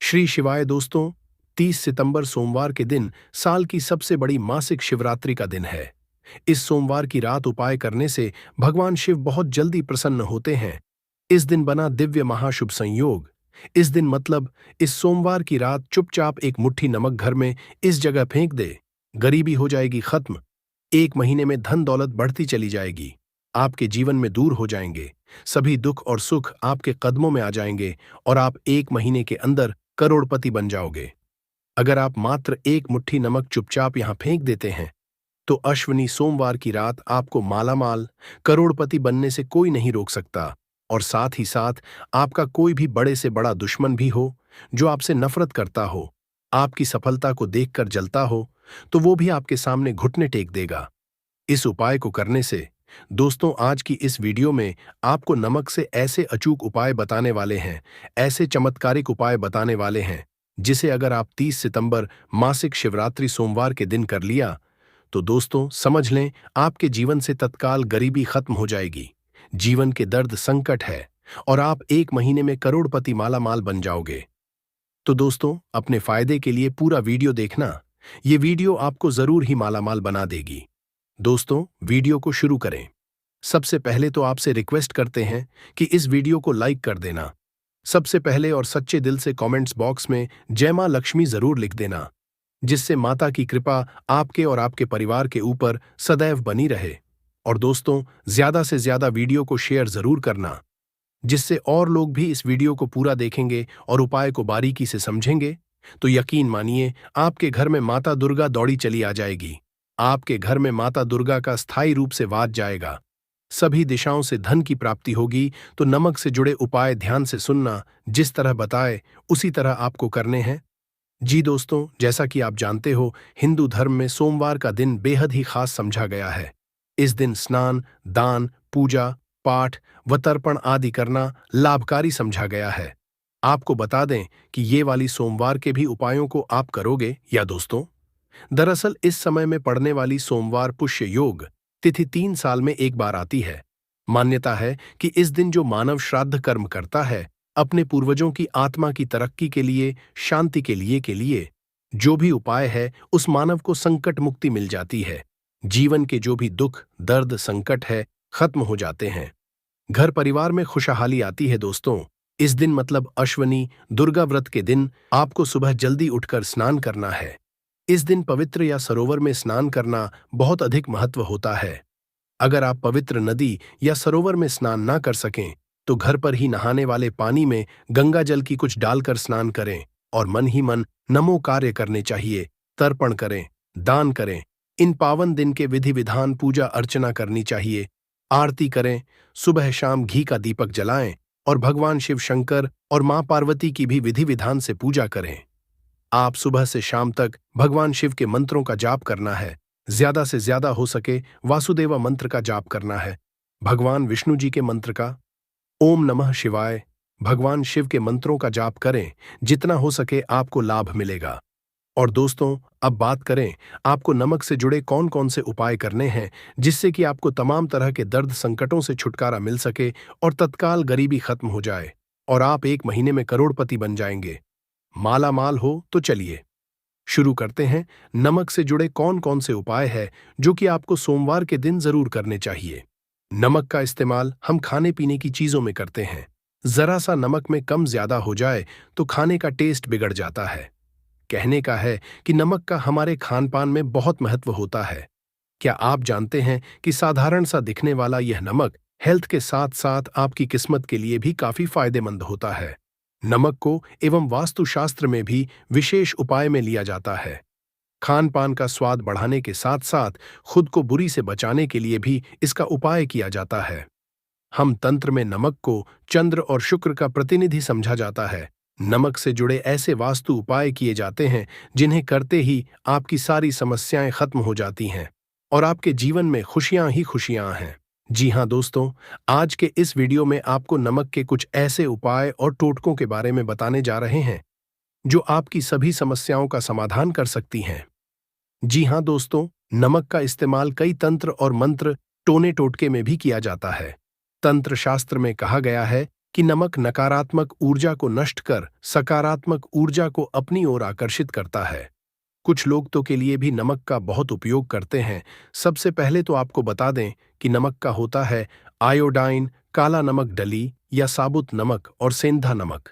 श्री शिवाय दोस्तों। 30 सितंबर सोमवार के दिन साल की सबसे बड़ी मासिक शिवरात्रि का दिन है। इस सोमवार की रात उपाय करने से भगवान शिव बहुत जल्दी प्रसन्न होते हैं। इस दिन बना दिव्य महाशुभ संयोग। इस दिन मतलब इस सोमवार की रात चुपचाप एक मुट्ठी नमक घर में इस जगह फेंक दे। गरीबी हो जाएगी खत्म। 1 महीने में धन दौलत बढ़ती चली जाएगी। आपके जीवन में दूर हो जाएंगे सभी दुख और सुख आपके कदमों में आ जाएंगे और आप 1 महीने के अंदर करोड़पति बन जाओगे। अगर आप मात्र एक मुट्ठी नमक चुपचाप यहां फेंक देते हैं तो अश्विनी सोमवार की रात आपको मालामाल करोड़पति बनने से कोई नहीं रोक सकता। और साथ ही साथ आपका कोई भी बड़े से बड़ा दुश्मन भी हो जो आपसे नफरत करता हो, आपकी सफलता को देखकर जलता हो, तो वो भी आपके सामने घुटने टेक देगा। इस उपाय को करने से दोस्तों आज की इस वीडियो में आपको नमक से ऐसे अचूक उपाय बताने वाले हैं, ऐसे चमत्कारिक उपाय बताने वाले हैं जिसे अगर आप 30 सितंबर मासिक शिवरात्रि सोमवार के दिन कर लिया तो दोस्तों समझ लें आपके जीवन से तत्काल गरीबी खत्म हो जाएगी। जीवन के दर्द संकट है और आप 1 महीने में करोड़पति मालामाल बन जाओगे। तो दोस्तों अपने फायदे के लिए पूरा वीडियो देखना। ये वीडियो आपको जरूर ही मालामाल बना देगी। दोस्तों वीडियो को शुरू करें। सबसे पहले तो आपसे रिक्वेस्ट करते हैं कि इस वीडियो को लाइक कर देना। सबसे पहले और सच्चे दिल से कमेंट्स बॉक्स में जय मां लक्ष्मी जरूर लिख देना, जिससे माता की कृपा आपके और आपके परिवार के ऊपर सदैव बनी रहे। और दोस्तों ज्यादा से ज्यादा वीडियो को शेयर जरूर करना, जिससे और लोग भी इस वीडियो को पूरा देखेंगे और उपाय को बारीकी से समझेंगे तो यकीन मानिए आपके घर में माता दुर्गा दौड़ी चली आ जाएगी। आपके घर में माता दुर्गा का स्थायी रूप से वास जाएगा। सभी दिशाओं से धन की प्राप्ति होगी। तो नमक से जुड़े उपाय ध्यान से सुनना, जिस तरह बताए उसी तरह आपको करने हैं। जी दोस्तों, जैसा कि आप जानते हो हिंदू धर्म में सोमवार का दिन बेहद ही खास समझा गया है। इस दिन स्नान, दान, पूजा पाठ व तर्पण आदि करना लाभकारी समझा गया है। आपको बता दें कि ये वाली सोमवार के भी उपायों को आप करोगे या दोस्तों? दरअसल इस समय में पड़ने वाली सोमवार पुष्य योग तिथि 3 साल में एक बार आती है। मान्यता है कि इस दिन जो मानव श्राद्ध कर्म करता है अपने पूर्वजों की आत्मा की तरक्की के लिए, शांति के लिए जो भी उपाय है उस मानव को संकट मुक्ति मिल जाती है। जीवन के जो भी दुख दर्द संकट है खत्म हो जाते हैं। घर परिवार में खुशहाली आती है। दोस्तों इस दिन मतलब अश्विनी दुर्गा व्रत के दिन आपको सुबह जल्दी उठकर स्नान करना है। इस दिन पवित्र या सरोवर में स्नान करना बहुत अधिक महत्व होता है। अगर आप पवित्र नदी या सरोवर में स्नान ना कर सकें तो घर पर ही नहाने वाले पानी में गंगा जल की कुछ डालकर स्नान करें और मन ही मन नमो कार्य करने चाहिए, तर्पण करें, दान करें। इन पावन दिन के विधि विधान पूजा अर्चना करनी चाहिए, आरती करें, सुबह शाम घी का दीपक जलाएं और भगवान शिव शंकर और मां पार्वती की भी विधि विधान से पूजा करें। आप सुबह से शाम तक भगवान शिव के मंत्रों का जाप करना है। ज्यादा से ज्यादा हो सके वासुदेवा मंत्र का जाप करना है, भगवान विष्णु जी के मंत्र का, ओम नमः शिवाय, भगवान शिव के मंत्रों का जाप करें। जितना हो सके आपको लाभ मिलेगा। और दोस्तों अब बात करें आपको नमक से जुड़े कौन कौन से उपाय करने हैं जिससे कि आपको तमाम तरह के दर्द संकटों से छुटकारा मिल सके और तत्काल गरीबी खत्म हो जाए और आप 1 महीने में करोड़पति बन जाएंगे, माला माल हो। तो चलिए शुरू करते हैं। नमक से जुड़े कौन कौन से उपाय है जो कि आपको सोमवार के दिन जरूर करने चाहिए। नमक का इस्तेमाल हम खाने पीने की चीजों में करते हैं। जरा सा नमक में कम ज्यादा हो जाए तो खाने का टेस्ट बिगड़ जाता है। कहने का है कि नमक का हमारे खान पान में बहुत महत्व होता है। क्या आप जानते हैं कि साधारण सा दिखने वाला यह नमक हेल्थ के साथ साथ आपकी किस्मत के लिए भी काफी फायदेमंद होता है। नमक को एवं वास्तुशास्त्र में भी विशेष उपाय में लिया जाता है। खान पान का स्वाद बढ़ाने के साथ साथ खुद को बुरी से बचाने के लिए भी इसका उपाय किया जाता है। हम तंत्र में नमक को चंद्र और शुक्र का प्रतिनिधि समझा जाता है। नमक से जुड़े ऐसे वास्तु उपाय किए जाते हैं जिन्हें करते ही आपकी सारी समस्याएं खत्म हो जाती हैं और आपके जीवन में खुशियां ही खुशियां हैं। जी हां दोस्तों, आज के इस वीडियो में आपको नमक के कुछ ऐसे उपाय और टोटकों के बारे में बताने जा रहे हैं जो आपकी सभी समस्याओं का समाधान कर सकती हैं। जी हां दोस्तों, नमक का इस्तेमाल कई तंत्र और मंत्र टोने टोटके में भी किया जाता है। तंत्र शास्त्र में कहा गया है कि नमक नकारात्मक ऊर्जा को नष्ट कर सकारात्मक ऊर्जा को अपनी ओर आकर्षित करता है। कुछ लोग तो के लिए भी नमक का बहुत उपयोग करते हैं। सबसे पहले तो आपको बता दें कि नमक का होता है आयोडाइन, काला नमक डली या साबुत नमक और सेंधा नमक।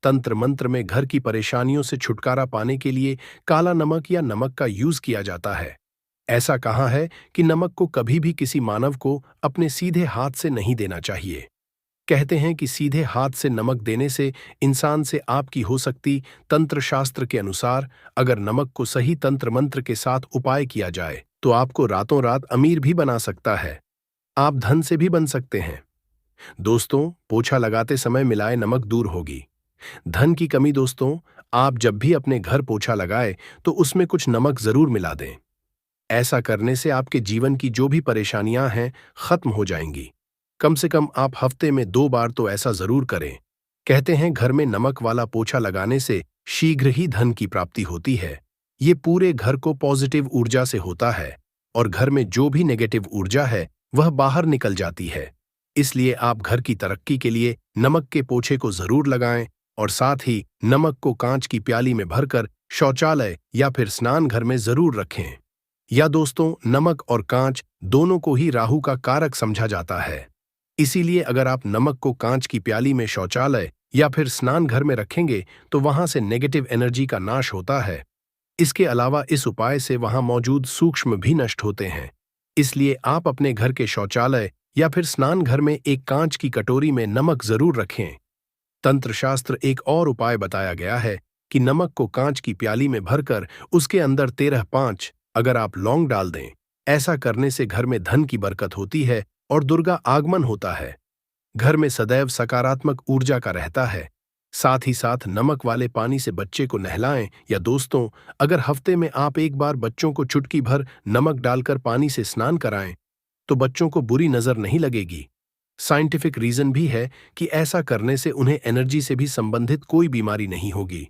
तंत्र मंत्र में घर की परेशानियों से छुटकारा पाने के लिए काला नमक या नमक का यूज किया जाता है। ऐसा कहा है कि नमक को कभी भी किसी मानव को अपने सीधे हाथ से नहीं देना चाहिए। कहते हैं कि सीधे हाथ से नमक देने से इंसान से आपकी हो सकती। तंत्र शास्त्र के अनुसार अगर नमक को सही तंत्र मंत्र के साथ उपाय किया जाए तो आपको रातों रात अमीर भी बना सकता है। आप धन से भी बन सकते हैं। दोस्तों, पोछा लगाते समय मिलाए नमक दूर होगी। धन की कमी दोस्तों, आप जब भी अपने घर पोछा लगाए तो उसमें कुछ नमक जरूर मिला दें। ऐसा करने से आपके जीवन की जो भी परेशानियां हैं खत्म हो जाएंगी। कम से कम आप हफ्ते में 2 बार तो ऐसा जरूर करें। कहते हैं घर में नमक वाला पोछा लगाने से शीघ्र ही धन की प्राप्ति होती है। ये पूरे घर को पॉजिटिव ऊर्जा से होता है और घर में जो भी नेगेटिव ऊर्जा है वह बाहर निकल जाती है। इसलिए आप घर की तरक्की के लिए नमक के पोछे को जरूर लगाएं और साथ ही नमक को कांच की प्याली में भरकर शौचालय या फिर स्नान घर में जरूर रखें। या दोस्तों, नमक और कांच दोनों को ही राहु का कारक समझा जाता है। इसीलिए अगर आप नमक को कांच की प्याली में शौचालय या फिर स्नान घर में रखेंगे तो वहां से नेगेटिव एनर्जी का नाश होता है। इसके अलावा इस उपाय से वहां मौजूद सूक्ष्म भी नष्ट होते हैं। इसलिए आप अपने घर के शौचालय या फिर स्नान घर में एक कांच की कटोरी में नमक जरूर रखें। तंत्र शास्त्र एक और उपाय बताया गया है कि नमक को कांच की प्याली में भरकर उसके अंदर 13-5 अगर आप लौंग डाल दें। ऐसा करने से घर में धन की बरकत होती है और दुर्गा आगमन होता है। घर में सदैव सकारात्मक ऊर्जा का रहता है। साथ ही साथ नमक वाले पानी से बच्चे को नहलाएं। या दोस्तों, अगर हफ्ते में आप एक बार बच्चों को चुटकी भर नमक डालकर पानी से स्नान कराएं तो बच्चों को बुरी नजर नहीं लगेगी। साइंटिफिक रीजन भी है कि ऐसा करने से उन्हें एनर्जी से भी संबंधित कोई बीमारी नहीं होगी।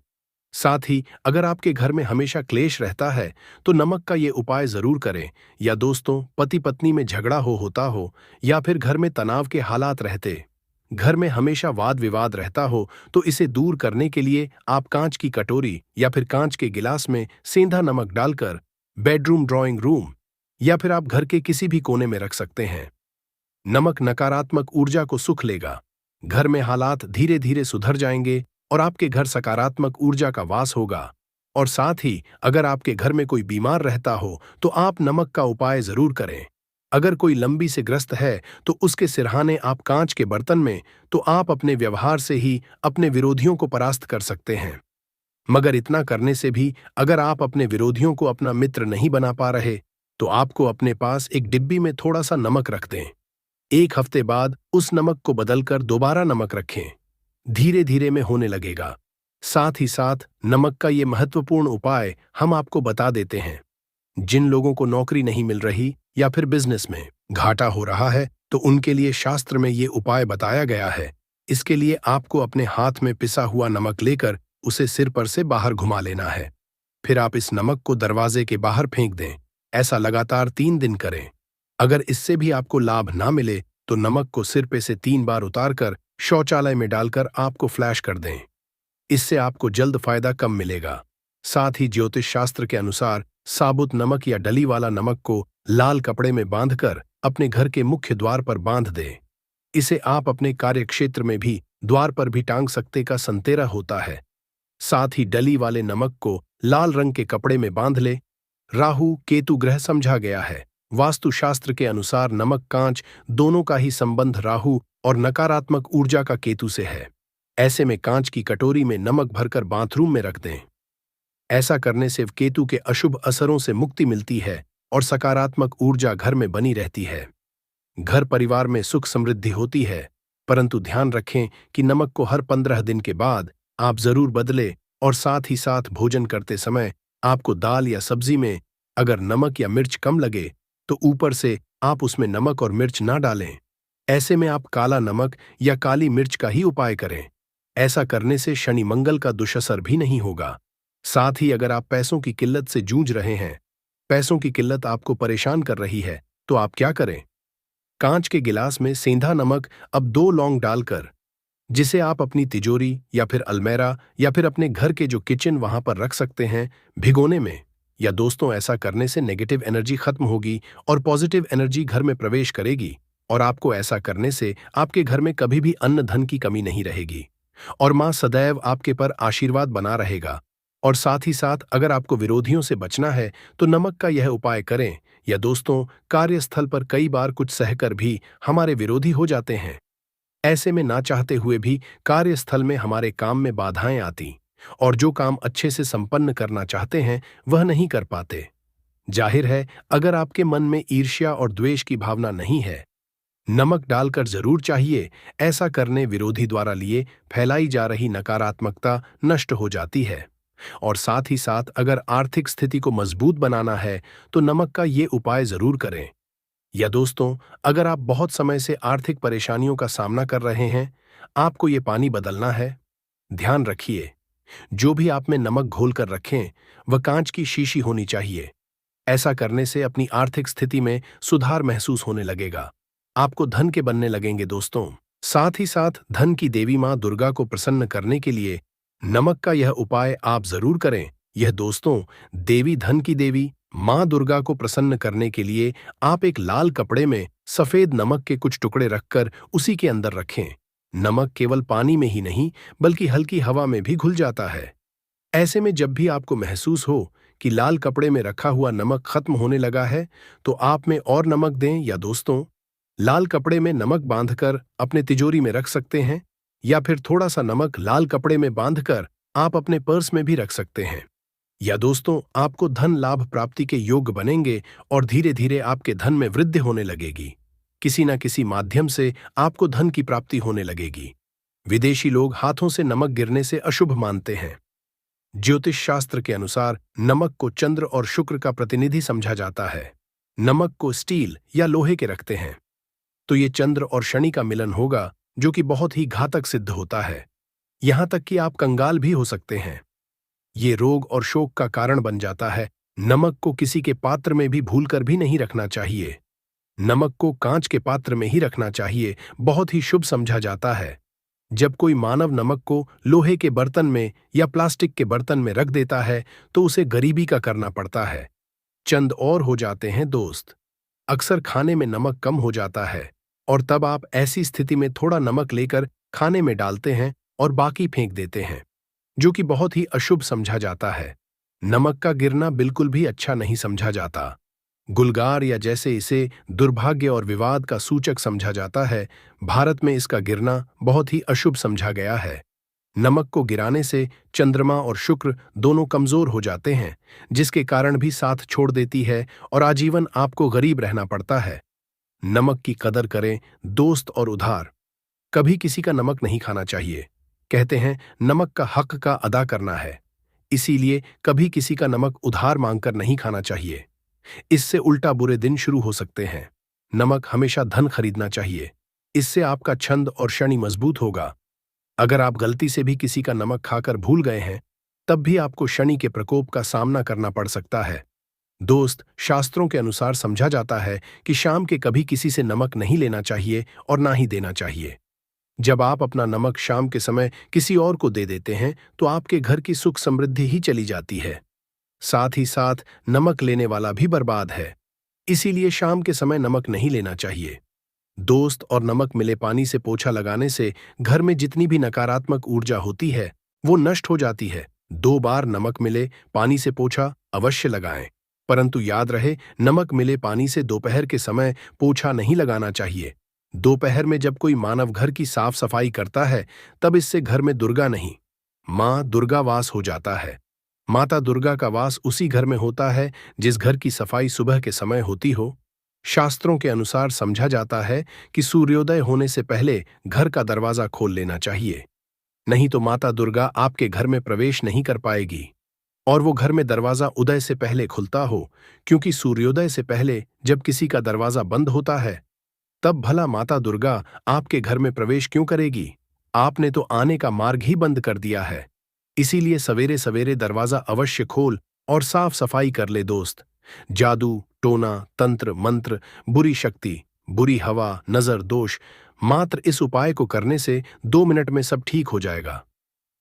साथ ही अगर आपके घर में हमेशा क्लेश रहता है तो नमक का ये उपाय जरूर करें। या दोस्तों, पति पत्नी में झगड़ा होता हो या फिर घर में तनाव के हालात रहते, घर में हमेशा वाद विवाद रहता हो तो इसे दूर करने के लिए आप कांच की कटोरी या फिर कांच के गिलास में सेंधा नमक डालकर बेडरूम, ड्राइंग रूम या फिर आप घर के किसी भी कोने में रख सकते हैं। नमक नकारात्मक ऊर्जा को सुख लेगा। घर में हालात धीरे धीरे सुधर जाएंगे और आपके घर सकारात्मक ऊर्जा का वास होगा। और साथ ही अगर आपके घर में कोई बीमार रहता हो तो आप नमक का उपाय जरूर करें। अगर कोई लंबी से ग्रस्त है तो उसके सिरहाने आप कांच के बर्तन में, तो आप अपने व्यवहार से ही अपने विरोधियों को परास्त कर सकते हैं। मगर इतना करने से भी अगर आप अपने विरोधियों को अपना मित्र नहीं बना पा रहे तो आपको अपने पास एक डिब्बी में थोड़ा सा नमक रख दें। 1 हफ्ते बाद उस नमक को बदलकर दोबारा नमक रखें। धीरे धीरे में होने लगेगा। साथ ही साथ नमक का ये महत्वपूर्ण उपाय हम आपको बता देते हैं। जिन लोगों को नौकरी नहीं मिल रही या फिर बिजनेस में घाटा हो रहा है तो उनके लिए शास्त्र में ये उपाय बताया गया है। इसके लिए आपको अपने हाथ में पिसा हुआ नमक लेकर उसे सिर पर से बाहर घुमा लेना है। फिर आप इस नमक को दरवाजे के बाहर फेंक दें। ऐसा लगातार 3 दिन करें। अगर इससे भी आपको लाभ ना मिले तो नमक को सिर पे से 3 बार उतारकर शौचालय में डालकर आपको फ्लैश कर दें। इससे आपको जल्द फायदा कम मिलेगा। साथ ही ज्योतिष शास्त्र के अनुसार साबुत नमक या डली वाला नमक को लाल कपड़े में बांधकर अपने घर के मुख्य द्वार पर बांध दें। इसे आप अपने कार्य क्षेत्र में भी द्वार पर भी टांग सकते का संतेरा होता है। साथ ही डली वाले नमक को लाल रंग के कपड़े में बांध ले। राहु केतु ग्रह समझा गया है। वास्तुशास्त्र के अनुसार नमक कांच दोनों का ही संबंध राहु और नकारात्मक ऊर्जा का केतु से है। ऐसे में कांच की कटोरी में नमक भरकर बाथरूम में रख दें। ऐसा करने से केतु के अशुभ असरों से मुक्ति मिलती है और सकारात्मक ऊर्जा घर में बनी रहती है। घर परिवार में सुख समृद्धि होती है। परंतु ध्यान रखें कि नमक को हर 15 दिन के बाद आप जरूर बदलें और साथ ही साथ भोजन करते समय आपको दाल या सब्जी में अगर नमक या मिर्च कम लगे तो ऊपर से आप उसमें नमक और मिर्च ना डालें। ऐसे में आप काला नमक या काली मिर्च का ही उपाय करें। ऐसा करने से शनि मंगल का दुष्असर भी नहीं होगा। साथ ही अगर आप पैसों की किल्लत से जूझ रहे हैं, पैसों की किल्लत आपको परेशान कर रही है, तो आप क्या करें? कांच के गिलास में सेंधा नमक अब 2 लौंग डालकर जिसे आप अपनी तिजोरी या फिर अलमेरा या फिर अपने घर के जो किचन वहां पर रख सकते हैं भिगोने में। या दोस्तों, ऐसा करने से नेगेटिव एनर्जी खत्म होगी और पॉजिटिव एनर्जी घर में प्रवेश करेगी, और आपको ऐसा करने से आपके घर में कभी भी अन्न धन की कमी नहीं रहेगी और मां सदैव आपके पर आशीर्वाद बना रहेगा। और साथ ही साथ अगर आपको विरोधियों से बचना है तो नमक का यह उपाय करें। या दोस्तों, कार्यस्थल पर कई बार कुछ सहकर भी हमारे विरोधी हो जाते हैं। ऐसे में ना चाहते हुए भी कार्यस्थल में हमारे काम में बाधाएं आती और जो काम अच्छे से संपन्न करना चाहते हैं वह नहीं कर पाते। जाहिर है, अगर आपके मन में ईर्ष्या और द्वेष की भावना नहीं है, नमक डालकर जरूर चाहिए। ऐसा करने विरोधी द्वारा लिए फैलाई जा रही नकारात्मकता नष्ट हो जाती है। और साथ ही साथ अगर आर्थिक स्थिति को मजबूत बनाना है तो नमक का ये उपाय जरूर करें। या दोस्तों, अगर आप बहुत समय से आर्थिक परेशानियों का सामना कर रहे हैं, आपको ये पानी बदलना है। ध्यान रखिए, जो भी आप में नमक घोल कर रखें वह कांच की शीशी होनी चाहिए। ऐसा करने से अपनी आर्थिक स्थिति में सुधार महसूस होने लगेगा। आपको धन के बनने लगेंगे दोस्तों। साथ ही साथ धन की देवी मां दुर्गा को प्रसन्न करने के लिए नमक का यह उपाय आप जरूर करें। यह दोस्तों, देवी धन की देवी मां दुर्गा को प्रसन्न करने के लिए आप एक लाल कपड़े में सफेद नमक के कुछ टुकड़े रखकर उसी के अंदर रखें। नमक केवल पानी में ही नहीं बल्कि हल्की हवा में भी घुल जाता है। ऐसे में जब भी आपको महसूस हो कि लाल कपड़े में रखा हुआ नमक खत्म होने लगा है तो आप में और नमक दें। या दोस्तों, लाल कपड़े में नमक बांधकर अपने तिजोरी में रख सकते हैं या फिर थोड़ा सा नमक लाल कपड़े में बांधकर आप अपने पर्स में भी रख सकते हैं। या दोस्तों, आपको धन लाभ प्राप्ति के योग्य बनेंगे और धीरे धीरे आपके धन में वृद्धि होने लगेगी। किसी न किसी माध्यम से आपको धन की प्राप्ति होने लगेगी। विदेशी लोग हाथों से नमक गिरने से अशुभ मानते हैं। ज्योतिष शास्त्र के अनुसार नमक को चंद्र और शुक्र का प्रतिनिधि समझा जाता है। नमक को स्टील या लोहे के रखते हैं तो ये चंद्र और शनि का मिलन होगा, जो कि बहुत ही घातक सिद्ध होता है। यहां तक कि आप कंगाल भी हो सकते हैं। ये रोग और शोक का कारण बन जाता है। नमक को किसी के पात्र में भी भूलकर भी नहीं रखना चाहिए। नमक को कांच के पात्र में ही रखना चाहिए। बहुत ही शुभ समझा जाता है। जब कोई मानव नमक को लोहे के बर्तन में या प्लास्टिक के बर्तन में रख देता है तो उसे गरीबी का करना पड़ता है। चंद और हो जाते हैं दोस्त। अक्सर खाने में नमक कम हो जाता है और तब आप ऐसी स्थिति में थोड़ा नमक लेकर खाने में डालते हैं और बाकी फेंक देते हैं, जो कि बहुत ही अशुभ समझा जाता है। नमक का गिरना बिल्कुल भी अच्छा नहीं समझा जाता। गुलगार या जैसे इसे दुर्भाग्य और विवाद का सूचक समझा जाता है, भारत में इसका गिरना बहुत ही अशुभ समझा गया है। नमक को गिराने से चंद्रमा और शुक्र दोनों कमजोर हो जाते हैं, जिसके कारण भी साथ छोड़ देती है और आजीवन आपको गरीब रहना पड़ता है। नमक की कदर करें दोस्त और उधार। कभी किसी का नमक नहीं खाना चाहिए। कहते हैं नमक का हक का अदा करना है, इसीलिए कभी किसी का नमक उधार मांगकर नहीं खाना चाहिए। इससे उल्टा बुरे दिन शुरू हो सकते हैं। नमक हमेशा धन खरीदना चाहिए, इससे आपका छंद और शनि मजबूत होगा। अगर आप गलती से भी किसी का नमक खाकर भूल गए हैं तब भी आपको शनि के प्रकोप का सामना करना पड़ सकता है। दोस्त, शास्त्रों के अनुसार समझा जाता है कि शाम के कभी किसी से नमक नहीं लेना चाहिए और ना ही देना चाहिए। जब आप अपना नमक शाम के समय किसी और को दे देते हैं तो आपके घर की सुख समृद्धि ही चली जाती है। साथ ही साथ नमक लेने वाला भी बर्बाद है, इसीलिए शाम के समय नमक नहीं लेना चाहिए। दोस्त, और नमक मिले पानी से पोछा लगाने से घर में जितनी भी नकारात्मक ऊर्जा होती है वो नष्ट हो जाती है। 2 बार नमक मिले पानी से पोछा अवश्य लगाएं, परंतु याद रहे नमक मिले पानी से दोपहर के समय पोछा नहीं लगाना चाहिए। दोपहर में जब कोई मानव घर की साफ सफाई करता है तब इससे घर में दुर्गा नहीं, मां दुर्गा वास हो जाता है। माता दुर्गा का वास उसी घर में होता है जिस घर की सफाई सुबह के समय होती हो। शास्त्रों के अनुसार समझा जाता है कि सूर्योदय होने से पहले घर का दरवाजा खोल लेना चाहिए, नहीं तो माता दुर्गा आपके घर में प्रवेश नहीं कर पाएगी। और वो घर में दरवाजा उदय से पहले खुलता हो, क्योंकि सूर्योदय से पहले जब किसी का दरवाजा बंद होता है तब भला माता दुर्गा आपके घर में प्रवेश क्यों करेगी? आपने तो आने का मार्ग ही बंद कर दिया है। इसीलिए सवेरे सवेरे दरवाजा अवश्य खोल और साफ सफाई कर ले दोस्त। जादू, टोना, तंत्र, मंत्र, बुरी शक्ति, बुरी हवा, नजर दोष, मात्र इस उपाय को करने से 2 मिनट में सब ठीक हो जाएगा।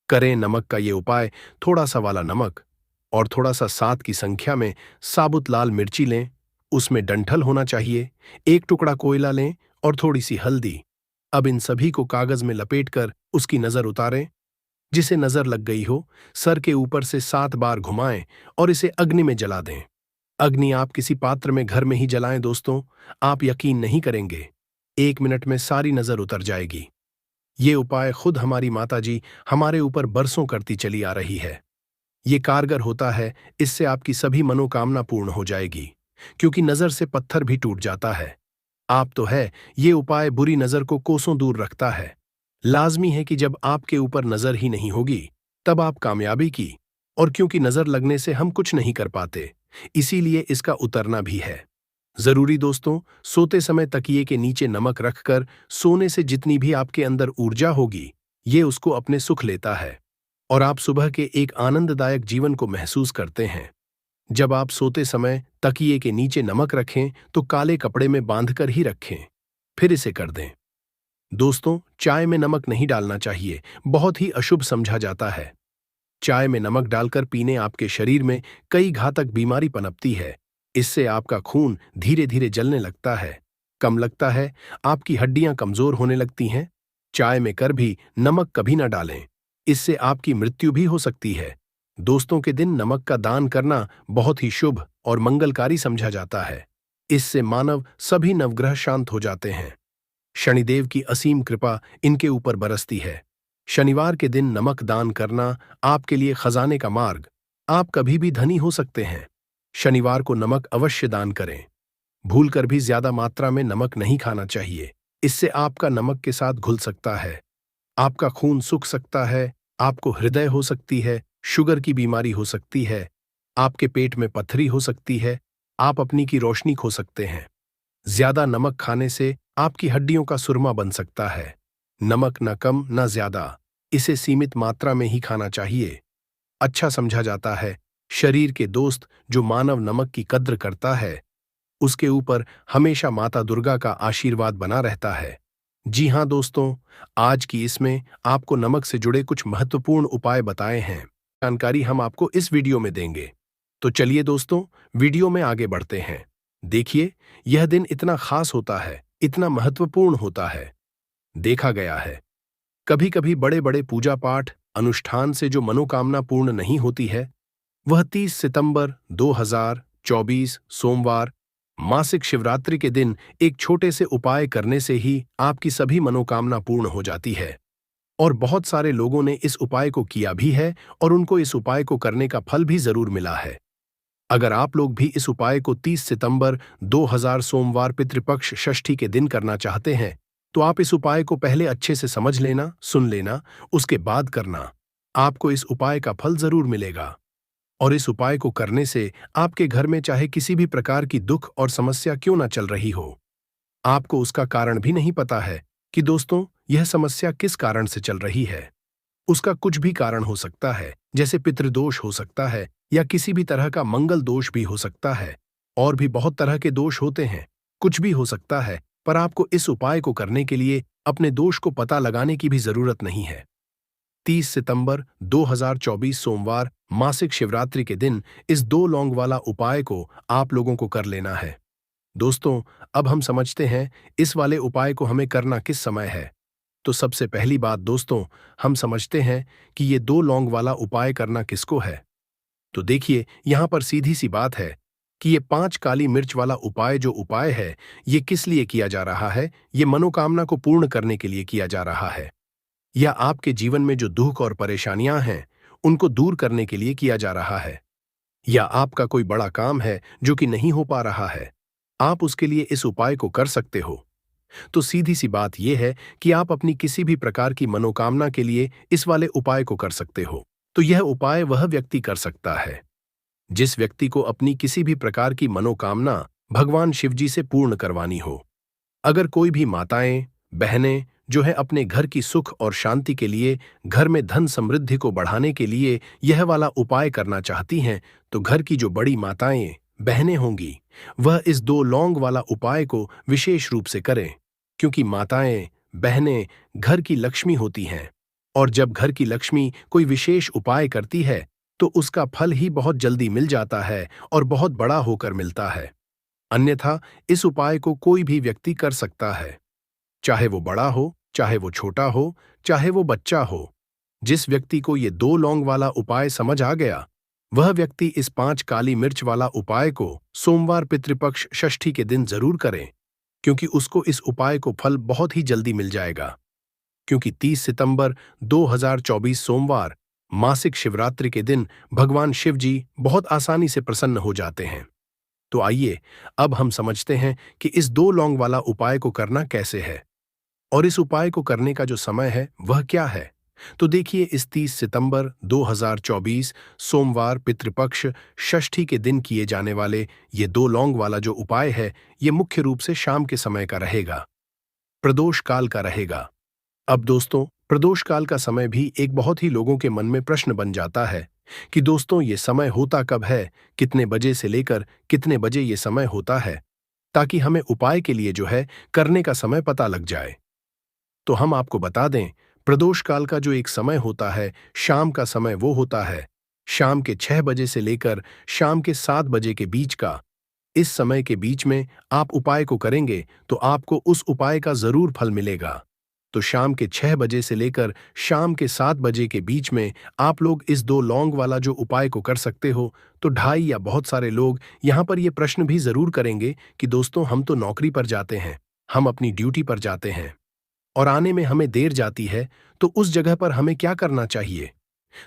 करें नमक का ये उपाय। थोड़ा सा वाला नमक और थोड़ा सा 7 की संख्या में साबुत लाल मिर्ची लें, उसमें डंठल होना चाहिए, 1 टुकड़ा कोयला लें और थोड़ी सी हल्दी। अब इन सभी को कागज में लपेटकर उसकी नजर उतारें। जिसे नजर लग गई हो, सर के ऊपर से 7 बार घुमाएं और इसे अग्नि में जला दें। अग्नि आप किसी पात्र में घर में ही जलाएं दोस्तों, आप यकीन नहीं करेंगे, 1 मिनट में सारी नजर उतर जाएगी। ये उपाय खुद हमारी माताजी हमारे ऊपर बरसों करती चली आ रही है। ये कारगर होता है, इससे आपकी सभी मनोकामना पूर्ण हो जाएगी, क्योंकि नजर से पत्थर भी टूट जाता है। आप तो है, ये उपाय बुरी नजर को कोसों दूर रखता है। लाजमी है कि जब आपके ऊपर नजर ही नहीं होगी, तब आप कामयाबी की। और क्योंकि नजर लगने से हम कुछ नहीं कर पाते, इसीलिए इसका उतरना भी है जरूरी दोस्तों। सोते समय तकिए के नीचे नमक रखकर सोने से जितनी भी आपके अंदर ऊर्जा होगी, ये उसको अपने सुख लेता है और आप सुबह के एक आनंददायक जीवन को महसूस करते हैं। जब आप सोते समय तकिए के नीचे नमक रखें तो काले कपड़े में बांधकर ही रखें, फिर इसे कर दें। दोस्तों, चाय में नमक नहीं डालना चाहिए, बहुत ही अशुभ समझा जाता है। चाय में नमक डालकर पीने आपके शरीर में कई घातक बीमारी पनपती है। इससे आपका खून धीरे धीरे जलने लगता है, कम लगता है, आपकी हड्डियां कमजोर होने लगती हैं। चाय में कर भी नमक कभी ना डालें, इससे आपकी मृत्यु भी हो सकती है। दोस्तों के दिन नमक का दान करना बहुत ही शुभ और मंगलकारी समझा जाता है। इससे मानव सभी नवग्रह शांत हो जाते हैं। शनिदेव की असीम कृपा इनके ऊपर बरसती है। शनिवार के दिन नमक दान करना आपके लिए खजाने का मार्ग। आप कभी भी धनी हो सकते हैं। शनिवार को नमक अवश्य दान करें। भूलकर भी ज्यादा मात्रा में नमक नहीं खाना चाहिए, इससे आपका नमक के साथ घुल सकता है, आपका खून सूख सकता है, आपको हृदय हो सकती है, शुगर की बीमारी हो सकती है, आपके पेट में पथरी हो सकती है, आप अपनी की रोशनी खो सकते हैं। ज्यादा नमक खाने से आपकी हड्डियों का सुरमा बन सकता है। नमक न कम न ज्यादा, इसे सीमित मात्रा में ही खाना चाहिए। अच्छा समझा जाता है, शरीर के दोस्त जो मानव नमक की कद्र करता है, उसके ऊपर हमेशा माता दुर्गा का आशीर्वाद बना रहता है। जी हाँ दोस्तों, आज की इसमें आपको नमक से जुड़े कुछ महत्वपूर्ण उपाय बताए हैं। जानकारी हम आपको इस वीडियो में देंगे। तो चलिए दोस्तों, वीडियो में आगे बढ़ते हैं। देखिए, यह दिन इतना खास होता है, इतना महत्वपूर्ण होता है। देखा गया है, कभी कभी बड़े बड़े पूजा पाठ अनुष्ठान से जो मनोकामना पूर्ण नहीं होती है, वह 30 सितंबर 2024 सोमवार मासिक शिवरात्रि के दिन एक छोटे से उपाय करने से ही आपकी सभी मनोकामना पूर्ण हो जाती है। और बहुत सारे लोगों ने इस उपाय को किया भी है और उनको इस उपाय को करने का फल भी जरूर मिला है। अगर आप लोग भी इस उपाय को 30 सितंबर 2000 सोमवार पितृपक्ष षष्ठी के दिन करना चाहते हैं, तो आप इस उपाय को पहले अच्छे से समझ लेना, सुन लेना, उसके बाद करना। आपको इस उपाय का फल जरूर मिलेगा। और इस उपाय को करने से आपके घर में चाहे किसी भी प्रकार की दुख और समस्या क्यों ना चल रही हो, आपको उसका कारण भी नहीं पता है कि दोस्तों यह समस्या किस कारण से चल रही है। उसका कुछ भी कारण हो सकता है, जैसे पितृदोष हो सकता है या किसी भी तरह का मंगल दोष भी हो सकता है। और भी बहुत तरह के दोष होते हैं, कुछ भी हो सकता है, पर आपको इस उपाय को करने के लिए अपने दोष को पता लगाने की भी जरूरत नहीं है। 30 सितंबर 2024 सोमवार मासिक शिवरात्रि के दिन इस 2 लौंग वाला उपाय को आप लोगों को कर लेना है। दोस्तों, अब हम समझते हैं इस वाले उपाय को हमें करना किस समय है। तो सबसे पहली बात दोस्तों, हम समझते हैं कि ये 2 लौंग वाला उपाय करना किसको है। तो देखिए, यहां पर सीधी सी बात है कि ये 5 काली मिर्च वाला उपाय जो उपाय है, ये किस लिए किया जा रहा है। ये मनोकामना को पूर्ण करने के लिए किया जा रहा है, या आपके जीवन में जो दुख और परेशानियां हैं उनको दूर करने के लिए किया जा रहा है, या आपका कोई बड़ा काम है जो कि नहीं हो पा रहा है, आप उसके लिए इस उपाय को कर सकते हो। तो सीधी सी बात यह है कि आप अपनी किसी भी प्रकार की मनोकामना के लिए इस वाले उपाय को कर सकते हो। तो यह उपाय वह व्यक्ति कर सकता है जिस व्यक्ति को अपनी किसी भी प्रकार की मनोकामना भगवान शिवजी से पूर्ण करवानी हो। अगर कोई भी माताएं, बहनें जो है अपने घर की सुख और शांति के लिए, घर में धन समृद्धि को बढ़ाने के लिए यह वाला उपाय करना चाहती हैं, तो घर की जो बड़ी माताएं, बहनें होंगी, वह इस 2 लौंग वाला उपाय को विशेष रूप से करें, क्योंकि माताएं, बहनें घर की लक्ष्मी होती हैं, और जब घर की लक्ष्मी कोई विशेष उपाय करती है तो उसका फल ही बहुत जल्दी मिल जाता है और बहुत बड़ा होकर मिलता है। अन्यथा इस उपाय को कोई भी व्यक्ति कर सकता है, चाहे वो बड़ा हो, चाहे वो छोटा हो, चाहे वो बच्चा हो। जिस व्यक्ति को ये 2 लौंग वाला उपाय समझ आ गया, वह व्यक्ति इस 5 काली मिर्च वाला उपाय को सोमवार पितृपक्ष षष्ठी के दिन जरूर करें, क्योंकि उसको इस उपाय को फल बहुत ही जल्दी मिल जाएगा। क्योंकि 30 सितंबर 2024 सोमवार मासिक शिवरात्रि के दिन भगवान शिव जी बहुत आसानी से प्रसन्न हो जाते हैं। तो आइए अब हम समझते हैं कि इस 2 लौंग वाला उपाय को करना कैसे है, और इस उपाय को करने का जो समय है वह क्या है। तो देखिए, इस 30 सितंबर 2024 सोमवार पितृपक्ष षष्ठी के दिन किए जाने वाले ये 2 लौंग वाला जो उपाय है, ये मुख्य रूप से शाम के समय का रहेगा, प्रदोष काल का रहेगा। अब दोस्तों, प्रदोष काल का समय भी एक बहुत ही लोगों के मन में प्रश्न बन जाता है कि दोस्तों ये समय होता कब है, कितने बजे से लेकर कितने बजे ये समय होता है, ताकि हमें उपाय के लिए जो है करने का समय पता लग जाए। तो हम आपको बता दें, प्रदोष काल का जो एक समय होता है, शाम का समय, वो होता है शाम के 6 बजे से लेकर शाम के 7 बजे के बीच का। इस समय के बीच में आप उपाय को करेंगे तो आपको उस उपाय का जरूर फल मिलेगा। तो शाम के 6 बजे से लेकर शाम के 7 बजे के बीच में आप लोग इस 2 लौंग वाला जो उपाय को कर सकते हो। तो ढाई या बहुत सारे लोग यहाँ पर ये प्रश्न भी जरूर करेंगे कि दोस्तों हम तो नौकरी पर जाते हैं, हम अपनी ड्यूटी पर जाते हैं और आने में हमें देर जाती है, तो उस जगह पर हमें क्या करना चाहिए।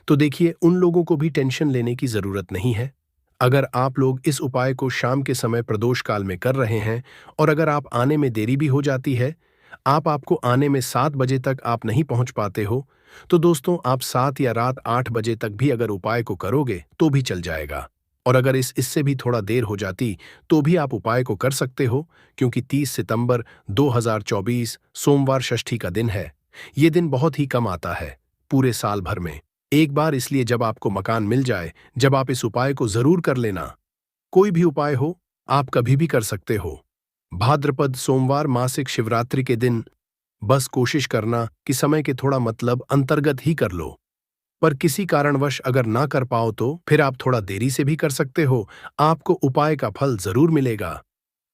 तो देखिए, उन लोगों को भी टेंशन लेने की जरूरत नहीं है। अगर आप लोग इस उपाय को शाम के समय प्रदोष काल में कर रहे हैं और अगर आप आने में देरी भी हो जाती है, आपको आने में 7 बजे तक आप नहीं पहुंच पाते हो, तो दोस्तों आप 7 या रात 8 बजे तक भी अगर उपाय को करोगे तो भी चल जाएगा। और अगर इससे भी थोड़ा देर हो जाती तो भी आप उपाय को कर सकते हो, क्योंकि 30 सितंबर 2024 सोमवार षष्ठी का दिन है। ये दिन बहुत ही कम आता है पूरे साल भर में एक बार, इसलिए जब आपको मकान मिल जाए, जब आप इस उपाय को जरूर कर लेना। कोई भी उपाय हो, आप कभी भी कर सकते हो। भाद्रपद सोमवार मासिक शिवरात्रि के दिन बस कोशिश करना कि समय के थोड़ा मतलब अंतर्गत ही कर लो। पर किसी कारणवश अगर ना कर पाओ तो फिर आप थोड़ा देरी से भी कर सकते हो, आपको उपाय का फल जरूर मिलेगा।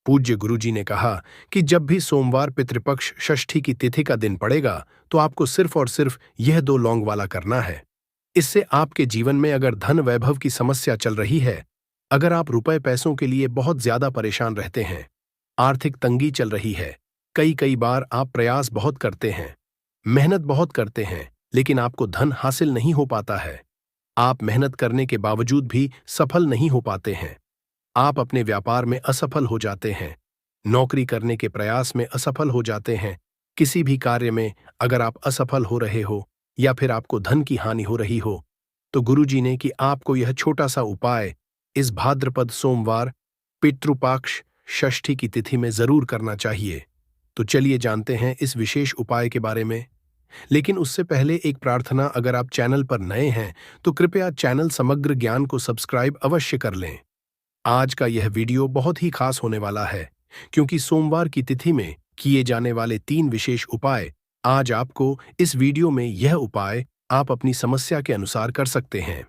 पूज्य गुरुजी ने कहा कि जब भी सोमवार पितृपक्ष षष्ठी की तिथि का दिन पड़ेगा तो आपको सिर्फ और सिर्फ यह 2 लौंग वाला करना है। इससे आपके जीवन में अगर धन वैभव की समस्या चल रही है, अगर आप रुपए पैसों के लिए बहुत ज्यादा परेशान रहते हैं, आर्थिक तंगी चल रही है, कई बार आप प्रयास बहुत करते हैं, मेहनत बहुत करते हैं, लेकिन आपको धन हासिल नहीं हो पाता है, आप मेहनत करने के बावजूद भी सफल नहीं हो पाते हैं, आप अपने व्यापार में असफल हो जाते हैं, नौकरी करने के प्रयास में असफल हो जाते हैं, किसी भी कार्य में अगर आप असफल हो रहे हो या फिर आपको धन की हानि हो रही हो, तो गुरुजी ने कि आपको यह छोटा सा उपाय इस भाद्रपद सोमवार पितृपक्ष षष्ठी की तिथि में जरूर करना चाहिए। तो चलिए जानते हैं इस विशेष उपाय के बारे में। लेकिन उससे पहले एक प्रार्थना, अगर आप चैनल पर नए हैं तो कृपया चैनल समग्र ज्ञान को सब्सक्राइब अवश्य कर लें। आज का यह वीडियो बहुत ही खास होने वाला है, क्योंकि सोमवार की तिथि में किए जाने वाले 3 विशेष उपाय, आज आपको इस वीडियो में यह उपाय आप अपनी समस्या के अनुसार कर सकते हैं।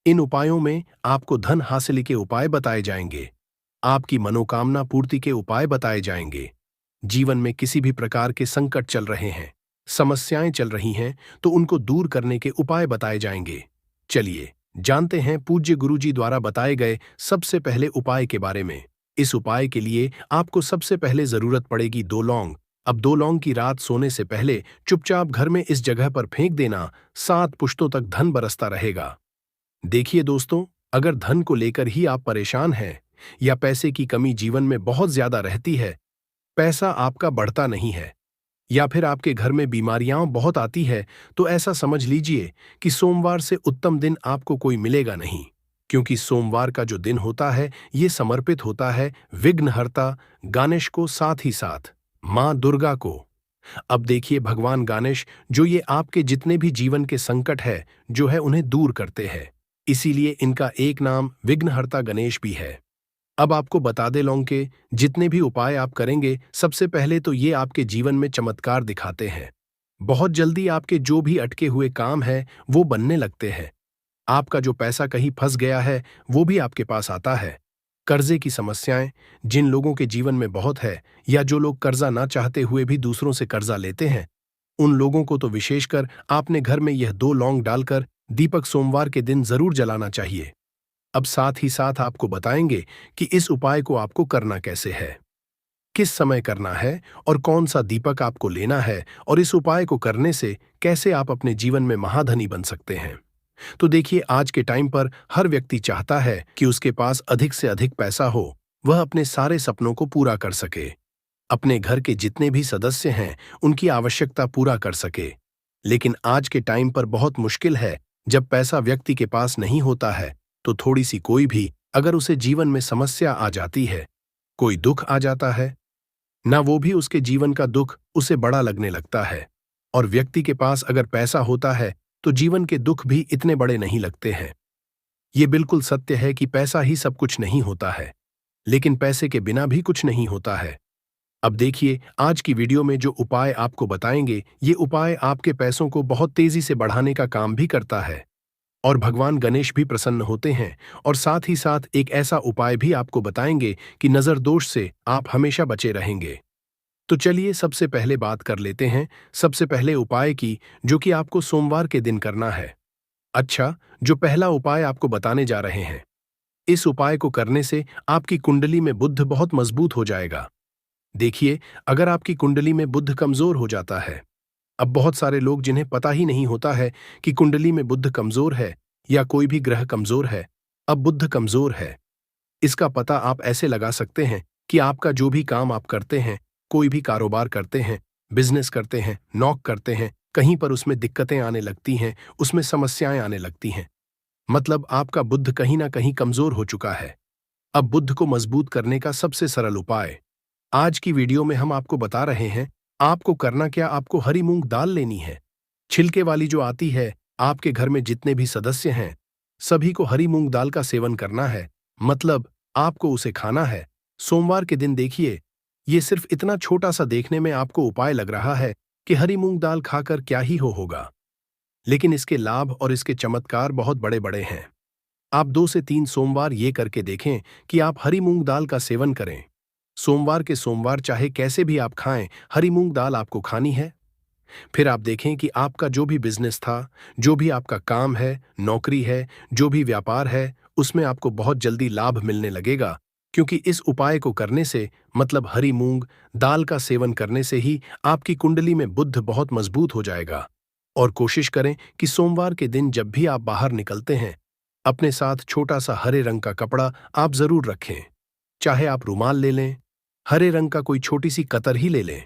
इन उपायों में आपको धन हासिल के उपाय बताए जाएंगे, आपकी मनोकामना पूर्ति के उपाय बताए जाएंगे। जीवन में किसी भी प्रकार के संकट चल रहे हैं, समस्याएं चल रही हैं, तो उनको दूर करने के उपाय बताए जाएंगे। चलिए जानते हैं पूज्य गुरुजी द्वारा बताए गए सबसे पहले उपाय के बारे में। इस उपाय के लिए आपको सबसे पहले जरूरत पड़ेगी 2 लौंग। अब 2 लौंग की रात सोने से पहले चुपचाप घर में इस जगह पर फेंक देना, 7 पुश्तों तक धन बरसता रहेगा। देखिए दोस्तों, अगर धन को लेकर ही आप परेशान हैं या पैसे की कमी जीवन में बहुत ज्यादा रहती है, पैसा आपका बढ़ता नहीं है, या फिर आपके घर में बीमारियां बहुत आती है, तो ऐसा समझ लीजिए कि सोमवार से उत्तम दिन आपको कोई मिलेगा नहीं। क्योंकि सोमवार का जो दिन होता है ये समर्पित होता है विघ्नहर्ता गणेश को, साथ ही साथ मां दुर्गा को। अब देखिए, भगवान गणेश जो ये आपके जितने भी जीवन के संकट है जो है उन्हें दूर करते हैं, इसीलिए इनका एक नाम विघ्नहर्ता गणेश भी है। अब आपको बता दे लौंग के जितने भी उपाय आप करेंगे, सबसे पहले तो ये आपके जीवन में चमत्कार दिखाते हैं। बहुत जल्दी आपके जो भी अटके हुए काम है वो बनने लगते हैं। आपका जो पैसा कहीं फंस गया है वो भी आपके पास आता है। कर्जे की समस्याएं जिन लोगों के जीवन में बहुत है, या जो लोग कर्जा ना चाहते हुए भी दूसरों से कर्जा लेते हैं, उन लोगों को तो विशेषकर आपने घर में यह 2 लौंग डालकर दीपक सोमवार के दिन जरूर जलाना चाहिए। अब साथ ही साथ आपको बताएंगे कि इस उपाय को आपको करना कैसे है, किस समय करना है और कौन सा दीपक आपको लेना है, और इस उपाय को करने से कैसे आप अपने जीवन में महाधनी बन सकते हैं। तो देखिए, आज के टाइम पर हर व्यक्ति चाहता है कि उसके पास अधिक से अधिक पैसा हो, वह अपने सारे सपनों को पूरा कर सके, अपने घर के जितने भी सदस्य हैं उनकी आवश्यकता पूरा कर सके। लेकिन आज के टाइम पर बहुत मुश्किल है, जब पैसा व्यक्ति के पास नहीं होता है तो थोड़ी सी कोई भी अगर उसे जीवन में समस्या आ जाती है, कोई दुख आ जाता है ना, वो भी उसके जीवन का दुख उसे बड़ा लगने लगता है। और व्यक्ति के पास अगर पैसा होता है तो जीवन के दुख भी इतने बड़े नहीं लगते हैं। ये बिल्कुल सत्य है कि पैसा ही सब कुछ नहीं होता है, लेकिन पैसे के बिना भी कुछ नहीं होता है। अब देखिए, आज की वीडियो में जो उपाय आपको बताएंगे, ये उपाय आपके पैसों को बहुत तेजी से बढ़ाने का काम भी करता है, और भगवान गणेश भी प्रसन्न होते हैं। और साथ ही साथ एक ऐसा उपाय भी आपको बताएंगे कि नजर दोष से आप हमेशा बचे रहेंगे। तो चलिए सबसे पहले बात कर लेते हैं सबसे पहले उपाय की, जो कि आपको सोमवार के दिन करना है। अच्छा, जो पहला उपाय आपको बताने जा रहे हैं, इस उपाय को करने से आपकी कुंडली में बुध बहुत मजबूत हो जाएगा। देखिए, अगर आपकी कुंडली में बुध कमजोर हो जाता है, अब बहुत सारे लोग जिन्हें पता ही नहीं होता है कि कुंडली में बुध कमजोर है या कोई भी ग्रह कमजोर है, अब बुध कमजोर है, इसका पता आप ऐसे लगा सकते हैं कि आपका जो भी काम आप करते हैं, कोई भी कारोबार करते हैं, बिजनेस करते हैं, नौक करते हैं, कहीं पर उसमें दिक्कतें आने लगती हैं, उसमें समस्याएं आने लगती हैं। मतलब आपका बुध कहीं ना कहीं कमजोर हो चुका है। अब बुध को मजबूत करने का सबसे सरल उपाय आज की वीडियो में हम आपको बता रहे हैं। आपको करना क्या, आपको हरी मूंग दाल लेनी है, छिलके वाली जो आती है। आपके घर में जितने भी सदस्य हैं सभी को हरी मूंग दाल का सेवन करना है, मतलब आपको उसे खाना है सोमवार के दिन। देखिए, ये सिर्फ इतना छोटा सा देखने में आपको उपाय लग रहा है कि हरी मूंग दाल खाकर क्या ही होगा, लेकिन इसके लाभ और इसके चमत्कार बहुत बड़े बड़े हैं। आप 2 से 3 सोमवार ये करके देखें कि आप हरी मूंग दाल का सेवन करें। सोमवार के सोमवार चाहे कैसे भी आप खाएं, हरी मूंग दाल आपको खानी है। फिर आप देखें कि आपका जो भी बिजनेस था, जो भी आपका काम है, नौकरी है, जो भी व्यापार है, उसमें आपको बहुत जल्दी लाभ मिलने लगेगा, क्योंकि इस उपाय को करने से, मतलब हरी मूंग दाल का सेवन करने से ही आपकी कुंडली में बुध बहुत मजबूत हो जाएगा। और कोशिश करें कि सोमवार के दिन जब भी आप बाहर निकलते हैं, अपने साथ छोटा सा हरे रंग का कपड़ा आप जरूर रखें। चाहे आप रुमाल ले लें, हरे रंग का कोई छोटी सी कतर ही ले लें,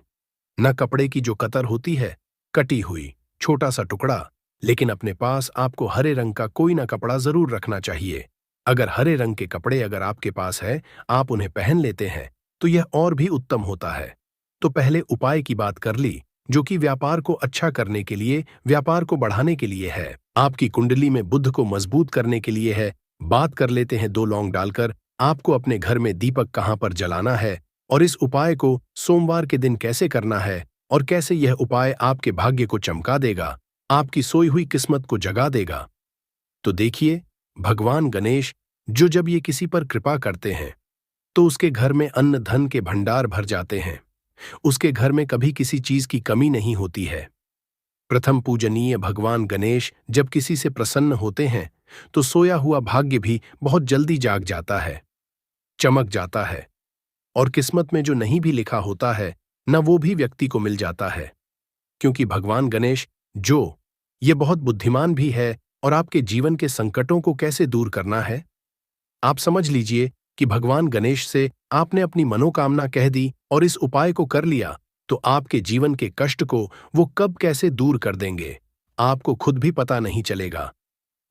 न कपड़े की जो कतर होती है, कटी हुई छोटा सा टुकड़ा, लेकिन अपने पास आपको हरे रंग का कोई ना कपड़ा जरूर रखना चाहिए। अगर हरे रंग के कपड़े अगर आपके पास है, आप उन्हें पहन लेते हैं तो यह और भी उत्तम होता है। तो पहले उपाय की बात कर ली, जो कि व्यापार को अच्छा करने के लिए, व्यापार को बढ़ाने के लिए है, आपकी कुंडली में बुध को मजबूत करने के लिए है। बात कर लेते हैं 2 लौंग डालकर आपको अपने घर में दीपक कहां पर जलाना है, और इस उपाय को सोमवार के दिन कैसे करना है, और कैसे यह उपाय आपके भाग्य को चमका देगा, आपकी सोई हुई किस्मत को जगा देगा। तो देखिए, भगवान गणेश जो जब ये किसी पर कृपा करते हैं तो उसके घर में अन्न धन के भंडार भर जाते हैं, उसके घर में कभी किसी चीज की कमी नहीं होती है। प्रथम पूजनीय भगवान गणेश जब किसी से प्रसन्न होते हैं तो सोया हुआ भाग्य भी बहुत जल्दी जाग जाता है, चमक जाता है, और किस्मत में जो नहीं भी लिखा होता है न वो भी व्यक्ति को मिल जाता है। क्योंकि भगवान गणेश जो ये बहुत बुद्धिमान भी है, और आपके जीवन के संकटों को कैसे दूर करना है, आप समझ लीजिए कि भगवान गणेश से आपने अपनी मनोकामना कह दी और इस उपाय को कर लिया तो आपके जीवन के कष्ट को वो कब कैसे दूर कर देंगे, आपको खुद भी पता नहीं चलेगा।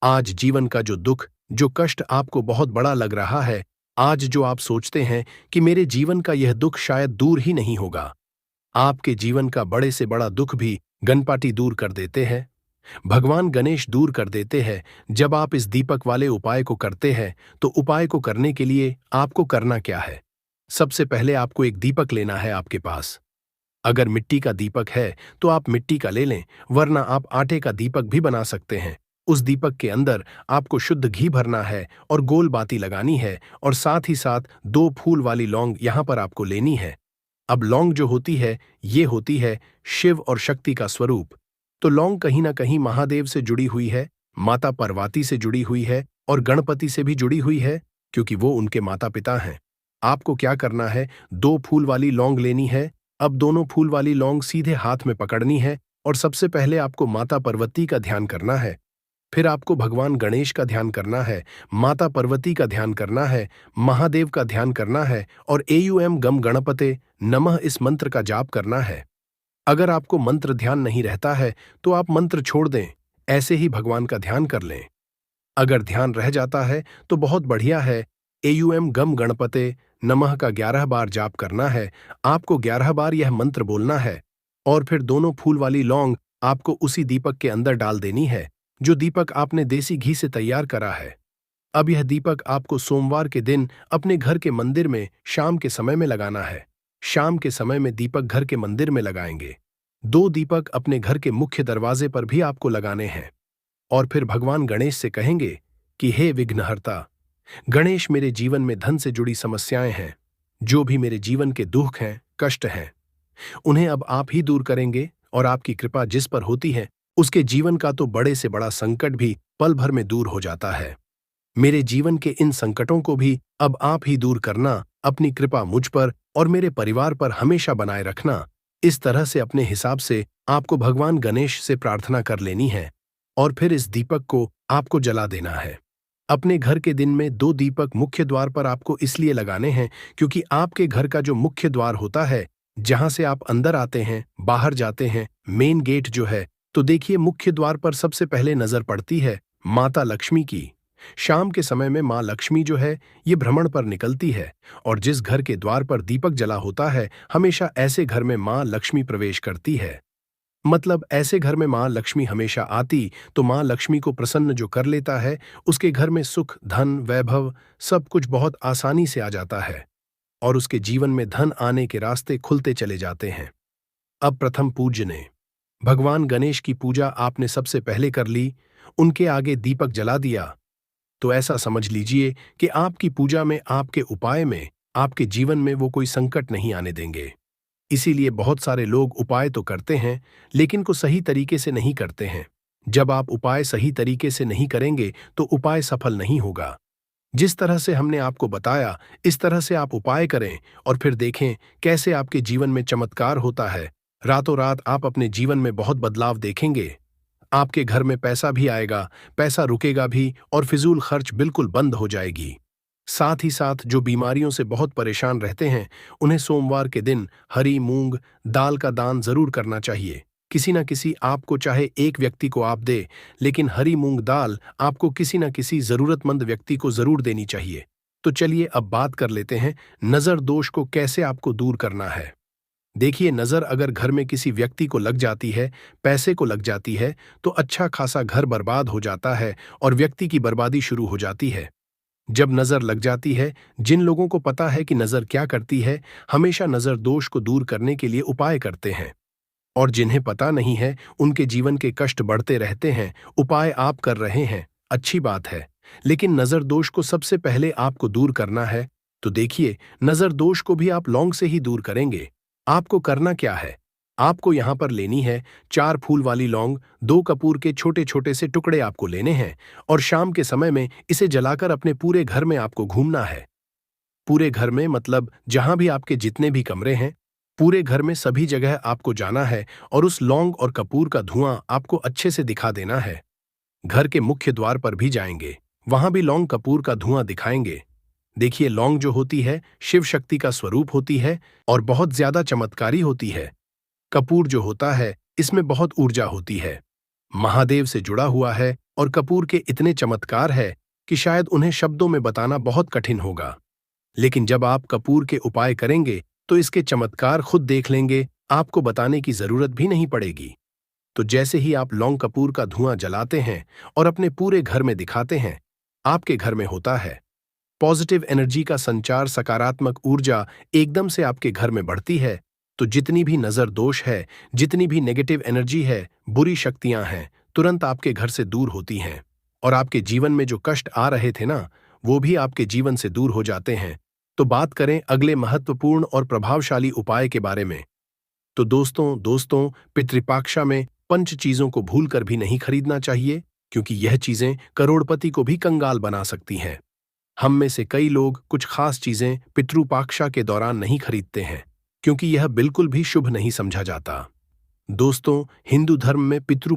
आज जीवन का जो दुख, जो कष्ट आपको बहुत बड़ा लग रहा है, आज जो आप सोचते हैं कि मेरे जीवन का यह दुख शायद दूर ही नहीं होगा, आपके जीवन का बड़े से बड़ा दुख भी गणपति दूर कर देते हैं। भगवान गणेश दूर कर देते हैं। जब आप इस दीपक वाले उपाय को करते हैं तो उपाय को करने के लिए आपको करना क्या है? सबसे पहले आपको एक दीपक लेना है आपके पास। अगर मिट्टी का दीपक है तो आप मिट्टी का ले लें, वरना आप आटे का दीपक भी बना सकते हैं। उस दीपक के अंदर आपको शुद्ध घी भरना है और गोल बाती लगानी है, और साथ ही साथ 2 फूल वाली लौंग यहां पर आपको लेनी है। अब लौंग जो होती है, ये होती है शिव और शक्ति का स्वरूप। तो लौंग कहीं ना कहीं महादेव से जुड़ी हुई है, माता पार्वती से जुड़ी हुई है और गणपति से भी जुड़ी हुई है, क्योंकि वो उनके माता पिता हैं। आपको क्या करना है, 2 फूल वाली लौंग लेनी है। अब दोनों फूल वाली लौंग सीधे हाथ में पकड़नी है और सबसे पहले आपको माता पार्वती का ध्यान करना है। फिर आपको भगवान गणेश का ध्यान करना है, माता पार्वती का ध्यान करना है, महादेव का ध्यान करना है और एयूएम गम गणपते नमः इस मंत्र का जाप करना है। अगर आपको मंत्र ध्यान नहीं रहता है तो आप मंत्र छोड़ दें, ऐसे ही भगवान का ध्यान कर लें। अगर ध्यान रह जाता है तो बहुत बढ़िया है। एयूएम गम गणपते नमः का 11 बार जाप करना है। आपको 11 बार यह मंत्र बोलना है और फिर दोनों फूल वाली लौंग आपको उसी दीपक के अंदर डाल देनी है, जो दीपक आपने देसी घी से तैयार करा है। अब यह दीपक आपको सोमवार के दिन अपने घर के मंदिर में शाम के समय में लगाना है। शाम के समय में दीपक घर के मंदिर में लगाएंगे। 2 दीपक अपने घर के मुख्य दरवाजे पर भी आपको लगाने हैं और फिर भगवान गणेश से कहेंगे कि हे विघ्नहर्ता गणेश, मेरे जीवन में धन से जुड़ी समस्याएं हैं। जो भी मेरे जीवन के दुख हैं, कष्ट हैं, उन्हें अब आप ही दूर करेंगे और आपकी कृपा जिस पर होती है उसके जीवन का तो बड़े से बड़ा संकट भी पल भर में दूर हो जाता है। मेरे जीवन के इन संकटों को भी अब आप ही दूर करना, अपनी कृपा मुझ पर और मेरे परिवार पर हमेशा बनाए रखना। इस तरह से अपने हिसाब से आपको भगवान गणेश से प्रार्थना कर लेनी है और फिर इस दीपक को आपको जला देना है। अपने घर के दिन में 2 दीपक मुख्य द्वार पर आपको इसलिए लगाने हैं क्योंकि आपके घर का जो मुख्य द्वार होता है, जहां से आप अंदर आते हैं, बाहर जाते हैं, मेन गेट जो है, तो देखिए मुख्य द्वार पर सबसे पहले नजर पड़ती है माता लक्ष्मी की। शाम के समय में मां लक्ष्मी जो है ये भ्रमण पर निकलती है और जिस घर के द्वार पर दीपक जला होता है, हमेशा ऐसे घर में मां लक्ष्मी प्रवेश करती है। मतलब ऐसे घर में मां लक्ष्मी हमेशा आती तो मां लक्ष्मी को प्रसन्न जो कर लेता है, उसके घर में सुख, धन, वैभव सब कुछ बहुत आसानी से आ जाता है और उसके जीवन में धन आने के रास्ते खुलते चले जाते हैं। अब प्रथम पूजने भगवान गणेश की पूजा आपने सबसे पहले कर ली, उनके आगे दीपक जला दिया, तो ऐसा समझ लीजिए कि आपकी पूजा में, आपके उपाय में, आपके जीवन में वो कोई संकट नहीं आने देंगे। इसीलिए बहुत सारे लोग उपाय तो करते हैं लेकिन को सही तरीके से नहीं करते हैं। जब आप उपाय सही तरीके से नहीं करेंगे तो उपाय सफल नहीं होगा। जिस तरह से हमने आपको बताया, इस तरह से आप उपाय करें और फिर देखें कैसे आपके जीवन में चमत्कार होता है। रातों रात आप अपने जीवन में बहुत बदलाव देखेंगे। आपके घर में पैसा भी आएगा, पैसा रुकेगा भी और फिजूल खर्च बिल्कुल बंद हो जाएगी। साथ ही साथ जो बीमारियों से बहुत परेशान रहते हैं, उन्हें सोमवार के दिन हरी मूंग दाल का दान जरूर करना चाहिए। किसी न किसी आपको, चाहे एक व्यक्ति को आप दे, लेकिन हरी मूंग दाल आपको किसी न किसी जरूरतमंद व्यक्ति को जरूर देनी चाहिए। तो चलिए अब बात कर लेते हैं नजर दोष को कैसे आपको दूर करना है। देखिए, नजर अगर घर में किसी व्यक्ति को लग जाती है, पैसे को लग जाती है, तो अच्छा खासा घर बर्बाद हो जाता है और व्यक्ति की बर्बादी शुरू हो जाती है। जब नजर लग जाती है, जिन लोगों को पता है कि नजर क्या करती है, हमेशा नजर दोष को दूर करने के लिए उपाय करते हैं, और जिन्हें पता नहीं है उनके जीवन के कष्ट बढ़ते रहते हैं। उपाय आप कर रहे हैं, अच्छी बात है, लेकिन नजर दोष को सबसे पहले आपको दूर करना है। तो देखिए, नजर दोष को भी आप लौंग से ही दूर करेंगे। आपको करना क्या है, आपको यहां पर लेनी है 4 फूल वाली लौंग, 2 कपूर के छोटे छोटे से टुकड़े आपको लेने हैं और शाम के समय में इसे जलाकर अपने पूरे घर में आपको घूमना है। पूरे घर में मतलब जहां भी आपके जितने भी कमरे हैं, पूरे घर में सभी जगह आपको जाना है और उस लौंग और कपूर का धुआं आपको अच्छे से दिखा देना है। घर के मुख्य द्वार पर भी जाएंगे, वहां भी लौंग कपूर का धुआं दिखाएंगे। देखिए, लौंग जो होती है शिव शक्ति का स्वरूप होती है और बहुत ज्यादा चमत्कारी होती है। कपूर जो होता है इसमें बहुत ऊर्जा होती है, महादेव से जुड़ा हुआ है और कपूर के इतने चमत्कार है कि शायद उन्हें शब्दों में बताना बहुत कठिन होगा। लेकिन जब आप कपूर के उपाय करेंगे तो इसके चमत्कार खुद देख लेंगे, आपको बताने की जरूरत भी नहीं पड़ेगी। तो जैसे ही आप लौंग कपूर का धुआं जलाते हैं और अपने पूरे घर में दिखाते हैं, आपके घर में होता है पॉजिटिव एनर्जी का संचार, सकारात्मक ऊर्जा एकदम से आपके घर में बढ़ती है। तो जितनी भी नजर दोष है, जितनी भी नेगेटिव एनर्जी है, बुरी शक्तियां हैं, तुरंत आपके घर से दूर होती हैं और आपके जीवन में जो कष्ट आ रहे थे ना, वो भी आपके जीवन से दूर हो जाते हैं। तो बात करें अगले महत्वपूर्ण और प्रभावशाली उपाय के बारे में। तो दोस्तों पितृपाक्षा में पंच चीजों को भूलकर भी नहीं खरीदना चाहिए, क्योंकि यह चीजें करोड़पति को भी कंगाल बना सकती हैं। हम में से कई लोग कुछ खास चीजें पितृपाक्षा के दौरान नहीं खरीदते हैं, क्योंकि यह बिल्कुल भी शुभ नहीं समझा जाता। दोस्तों, हिंदू धर्म में पितृ